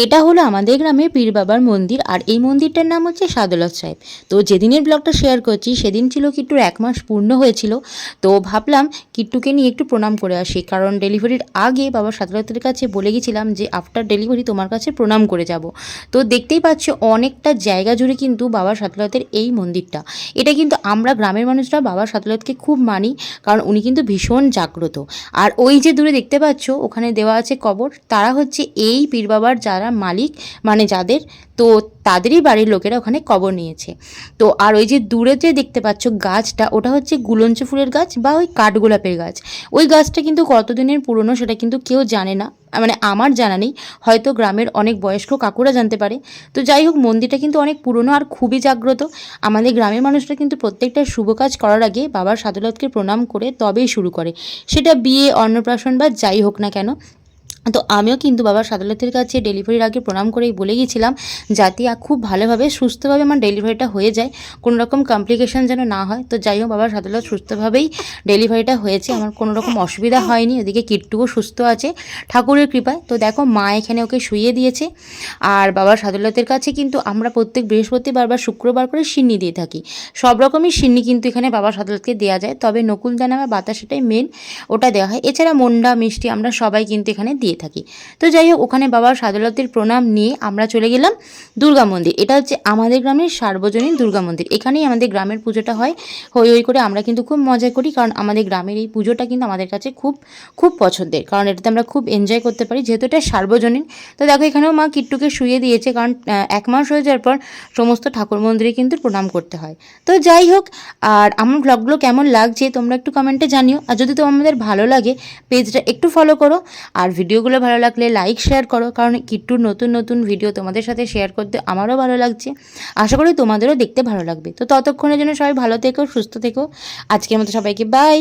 এটা হলো আমাদের গ্রামের পীর বাবার মন্দির, আর এই মন্দিরটার নাম হচ্ছে সাদৌলত সাহেব। তো যেদিনের ব্লগটা শেয়ার করছি সেদিন ছিল কিট্টুর 1 মাস পূর্ণ হয়েছিল। তো ভাবলাম কিট্টুকে নিয়ে একটু প্রণাম করে আসি, কারণ ডেলিভারির আগে বাবা সাদৌলতের কাছে বলে গেছিলাম যে আফটার ডেলিভারি তোমার কাছে প্রণাম করে যাব। তো দেখতেই পাচ্ছ অনেকটা জায়গা জুড়ে কিন্তু বাবা সাদৌলতের এই মন্দিরটা। এটা কিন্তু আমরা গ্রামের মানুষরা বাবা সাদৌলতকে খুব মানি, কারণ উনি কিন্তু ভীষণ জাগ্রত। আর ওই যে দূরে দেখতে পাচ্ছ ওখানে দেওয়া আছে কবর, তারা হচ্ছে এই পীর বাবার যারা মালিক, মানে যাদের, তো তাদেরই বাড়ির লোকেরা ওখানে কবর নিয়েছে। তো আর ওই যে দূরে যে দেখতে পাচ্ছ গাছটা, ওটা হচ্ছে গুলঞ্চ ফুলের গাছ বা ওই কাঠগোলাপের গাছ। ওই গাছটা কিন্তু কতদিনের পুরনো সেটা কিন্তু কেউ জানে না, মানে আমার জানা নেই, হয়তো গ্রামের অনেক বয়স্ক কাকুরা জানতে পারে। তো যাই হোক, মন্দিরটা কিন্তু অনেক পুরনো আর খুবই জাগ্রত। আমাদের গ্রামের মানুষরা কিন্তু প্রত্যেকটা শুভ কাজ করার আগে বাবার সাদৌলতকে প্রণাম করে তবেই শুরু করে, সেটা বিয়ে, অন্নপ্রাশন বা যাই হোক না কেন। তো আমিও কিন্তু বাবার সাদৌলতের কাছে ডেলিভারির আগে প্রণাম করেই বলে গিয়েছিলাম যাতে খুব ভালোভাবে সুস্থভাবে আমার ডেলিভারিটা হয়ে যায়, কোনো রকম কমপ্লিকেশান যেন না হয়। তো যাই হোক, বাবার সাদৌলত সুস্থভাবেই ডেলিভারিটা হয়েছে, আমার কোনো রকম অসুবিধা হয়নি। ওদিকে কিট্টুও সুস্থ আছে ঠাকুরের কৃপায়। তো দেখো মা এখানে ওকে শুইয়ে দিয়েছে। আর বাবার সাদৌলতের কাছে কিন্তু আমরা প্রত্যেক বৃহস্পতিবার বা শুক্রবার করে সিন্নি দিয়ে থাকি। সব রকমই সিন্নি কিন্তু এখানে বাবার সাদৌলতকে দেওয়া যায়, তবে নকুলদানা বা বাতাসাটাই মেন, ওটা দেওয়া হয়। এছাড়া মন্ডা মিষ্টি আমরা সবাই কিন্তু এখানে দিয়ে থাকি। তো যাই হোক, ওখানে বাবার সাদৌলতের প্রণাম নিয়ে আমরা চলে গেলাম দুর্গা মন্দির। এটা হচ্ছে আমাদের গ্রামের সার্বজনীন দুর্গা মন্দির, এখানেই আমাদের গ্রামের পুজোটা হয়। হই হই করে আমরা কিন্তু খুব মজা করি, কারণ আমাদের গ্রামের এই পুজোটা কিন্তু আমাদের কাছে খুব খুব পছন্দের, কারণ এটাতে আমরা খুব এনজয় করতে পারি, যেহেতু এটা সার্বজনীন। তো দেখো এখানেও মা কিট্টুকে শুয়ে দিয়েছে, কারণ 1 মাস হয়ে যাওয়ার পর সমস্ত ঠাকুর মন্দিরে কিন্তু প্রণাম করতে হয়। তো যাই হোক, আর আমার ব্লগগুলো কেমন লাগছে তোমরা একটু কমেন্টে জানিও, আর যদি তোমাদের ভালো লাগে পেজটা একটু ফলো করো, আর ভিডিওগুলো ভালো লাগলে লাইক শেয়ার করো, কারণ কিট্টুর নতুন নতুন ভিডিও তোমাদের সাথে শেয়ার করতে আমারও ভালো লাগছে। আশা করি তোমাদেরও দেখতে ভালো লাগবে। তো ততক্ষণের জন্য সবাই ভালো থেকো, সুস্থ থেকো। আজকের মতো সবাইকে বাই।